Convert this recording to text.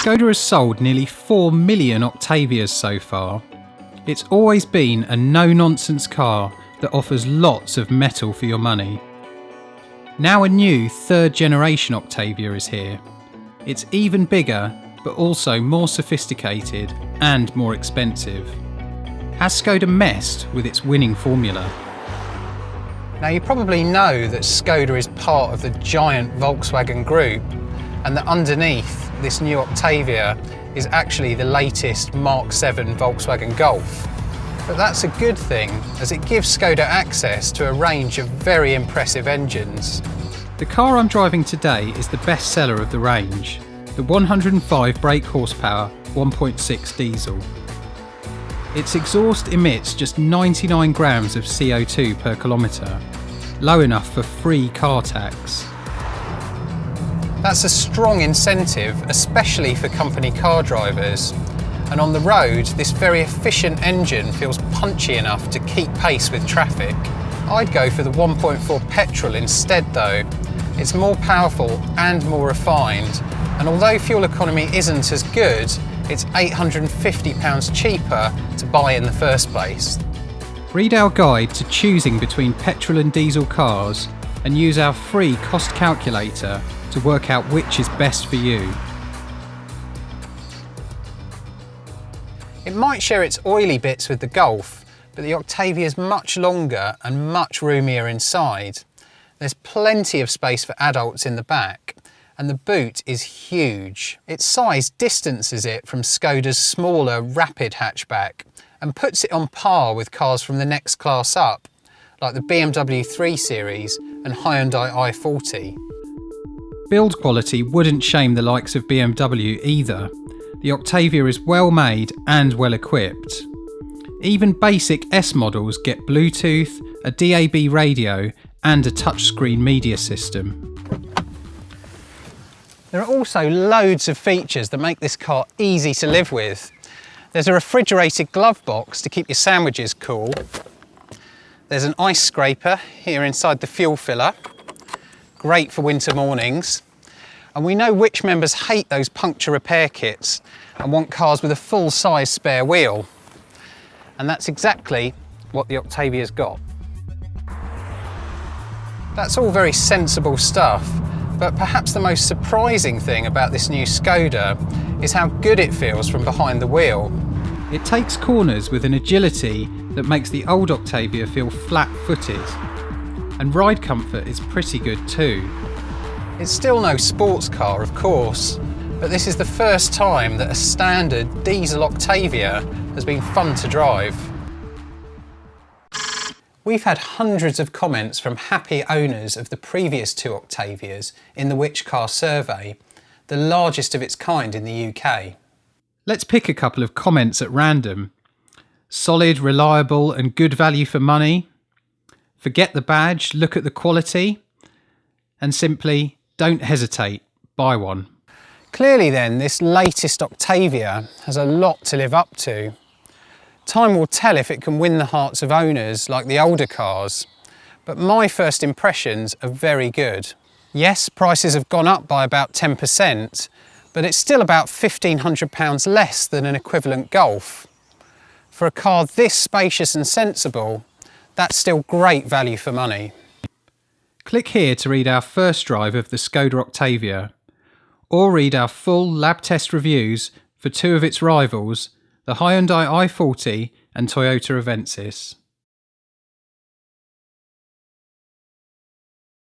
Skoda has sold nearly 4 million Octavias so far. It's always been a no-nonsense car that offers lots of metal for your money. Now a new third generation Octavia is here. It's even bigger, but also more sophisticated and more expensive. Has Skoda messed with its winning formula? Now you probably know that Skoda is part of the giant Volkswagen group, and that underneath this new Octavia is actually the latest Mark 7 Volkswagen Golf. But that's a good thing, as it gives Skoda access to a range of very impressive engines. The car I'm driving today is the best seller of the range, the 105 brake horsepower 1.6 diesel. Its exhaust emits just 99 grams of CO2 per kilometre, low enough for free car tax. That's a strong incentive, especially for company car drivers. And on the road, this very efficient engine feels punchy enough to keep pace with traffic. I'd go for the 1.4 petrol instead though. It's more powerful and more refined, and although fuel economy isn't as good, it's £850 cheaper to buy in the first place. Read our guide to choosing between petrol and diesel cars and use our free cost calculator to work out which is best for you. It might share its oily bits with the Golf, but the Octavia is much longer and much roomier inside. There's plenty of space for adults in the back, and the boot is huge. Its size distances it from Skoda's smaller Rapid hatchback and puts it on par with cars from the next class up, like the BMW 3 Series and Hyundai i40. Build quality wouldn't shame the likes of BMW either. The Octavia is well made and well equipped. Even basic S models get Bluetooth, a DAB radio and a touchscreen media system. There are also loads of features that make this car easy to live with. There's a refrigerated glove box to keep your sandwiches cool. There's an ice scraper here inside the fuel filler, great for winter mornings. And we know which members hate those puncture repair kits and want cars with a full-size spare wheel. And that's exactly what the Octavia's got. That's all very sensible stuff, but perhaps the most surprising thing about this new Skoda is how good it feels from behind the wheel. It takes corners with an agility that makes the old Octavia feel flat-footed. And ride comfort is pretty good too. It's still no sports car, of course, but this is the first time that a standard diesel Octavia has been fun to drive. We've had hundreds of comments from happy owners of the previous two Octavias in the Which Car survey, the largest of its kind in the UK. Let's pick a couple of comments at random. Solid, reliable and good value for money. Forget the badge, look at the quality. And simply, don't hesitate, buy one. Clearly then, this latest Octavia has a lot to live up to. Time will tell if it can win the hearts of owners like the older cars, but my first impressions are very good. Yes, prices have gone up by about 10%, but it's still about £1,500 less than an equivalent Golf. For a car this spacious and sensible, that's still great value for money. Click here to read our first drive of the Skoda Octavia, or read our full lab test reviews for two of its rivals, the Hyundai i40 and Toyota Avensis.